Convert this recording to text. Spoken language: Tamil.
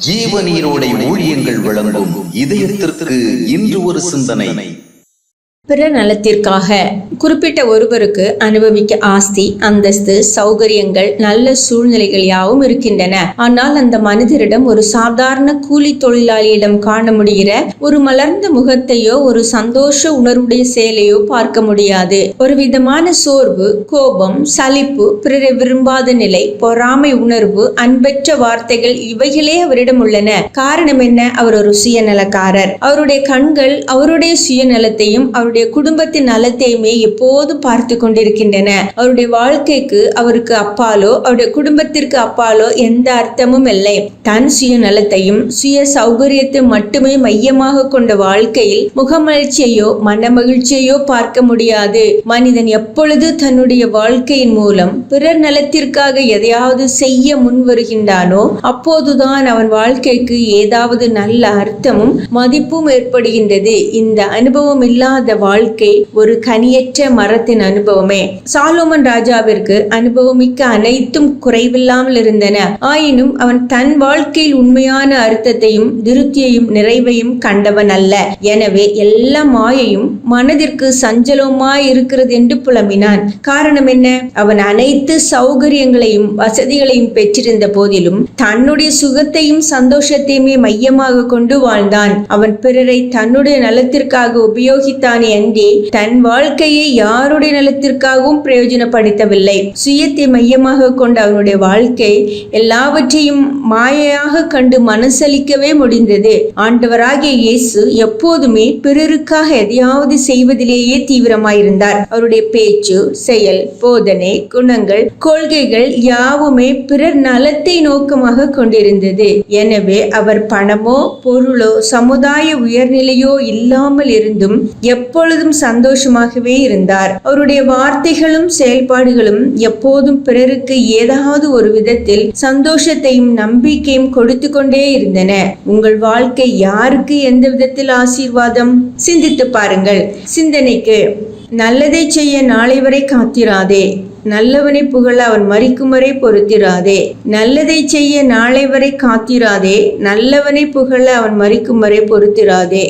ஜீவநீரோடை ஊழியங்கள் வழங்கும் இதயத்திற்கு இன்று ஒரு சிந்தனை. பிற நலத்திற்காக குறிப்பிட்ட ஒருவருக்கு அனுபவிக்க ஆஸ்தி, அந்தஸ்து, சௌகரியங்கள், நல்ல சூழ்நிலைகள் யாவும் இருக்கின்றன. ஆனால் அந்த மனிதரிடம் ஒரு சாதாரண கூலி தொழிலாளியிடம் காண முடிகிற ஒரு மலர்ந்த முகத்தையோ ஒரு சந்தோஷ உணர்வுடைய செயலையோ பார்க்க முடியாது. ஒரு விதமான சோர்வு, கோபம், சலிப்பு, பிறரை விரும்பாத நிலை, பொறாமை உணர்வு, அன்பற்ற வார்த்தைகள் இவைகளே அவரிடம் உள்ளன. காரணம் என்ன? அவர் ஒரு சுயநலக்காரர். அவருடைய கண்கள் அவருடைய சுயநலத்தையும் அவருடைய குடும்பத்தின் நலத்தையுமே எப்போதும் பார்த்து கொண்டிருக்கின்றன. அவருடைய வாழ்க்கைக்கு அவருக்கு அப்பாலோ அவருடைய குடும்பத்திற்கு அப்பாலோ எந்த அர்த்தமும் இல்லை. தன் சுயநலத்தையும் சுய சௌகரியத்தை மட்டுமே மையமாக கொண்ட வாழ்க்கையில் முகமலர்ச்சியையோ மன மகிழ்ச்சியையோ பார்க்க முடியாது. மனிதன் எப்பொழுது தன்னுடைய வாழ்க்கையின் மூலம் பிறர் நலத்திற்காக எதையாவது செய்ய முன் வருகின்றானோ அப்போதுதான் அவன் வாழ்க்கைக்கு ஏதாவது நல்ல அர்த்தமும் மதிப்பும் ஏற்படுகின்றது. இந்த அனுபவம் இல்லாத வாழ்க்கை ஒரு கனியற்ற மரத்தின் அனுபவமே. சாலோமன் ராஜாவிற்கு அனுபவமிக்க அனைத்தும் குறைவில்லாமல் இருந்தன. ஆயினும் அவன் தன் வாழ்க்கையில் உண்மையான அர்த்தத்தையும் திருப்தியையும் நிறைவையும் கண்டவன் அல்ல. எனவே எல்லா மாயையும் மனதிற்கு சஞ்சலமாய் இருக்கிறது என்று புலம்பினான். காரணம் என்ன? அவன் அனைத்து சௌகரியங்களையும் வசதிகளையும் பெற்றிருந்த போதிலும் தன்னுடைய சுகத்தையும் சந்தோஷத்தையுமே மையமாக கொண்டு வாழ்ந்தான். அவன் பிறரை தன்னுடைய நலத்திற்காக உபயோகித்தானே அன்றி தன் வாழ்க்கையை யாருடைய நலத்திற்காகவும் பிரயோஜனப்படுத்தவில்லை. சுயத்தை மையமாக கொண்ட அவனுடைய வாழ்க்கை எல்லாவற்றையும் மாயையாக கண்டு மனசலிக்கவே முடிந்தது. ஆண்டவராகிய இயேசு எப்போதுமே பிறருக்காக எதையாவது செய்வதிலேயே தீவிரமாயிருந்தார். அவருடைய பேச்சு, செயல், போதனை, குணங்கள், கொள்கைகள் யாவுமே பிறர் நலத்தை நோக்கமாக கொண்டிருந்தது. எனவே அவர் பணமோ பொருளோ சமுதாய உயர்நிலையோ இல்லாமல் இருந்தும் எப்பொழுதும் சந்தோஷமாகவே இருந்தார். அவருடைய வார்த்தைகளும் செயல்பாடுகளும் எப்போதும் பிறருக்கு ஏதாவது ஒரு விதத்தில் சந்தோஷத்தையும் நம்பிக்கையும் கொடுத்து கொண்டே இருந்தன. உங்கள் வாழ்க்கை யாருக்கு எந்த விதத்தில் ஆசீர்வாதம்? சிந்தித்து பாருங்கள். சிந்தனைக்கு: நல்லதை செய்ய நாளை வரை காத்திராதே. நல்லவனை புகழ அவன் மரிக்கும் வரை பொறுத்திராதே. நல்லதை செய்ய நாளை வரை காத்திராதே. நல்லவனை புகழ அவன் மரிக்கும் வரை பொறுத்திராதே.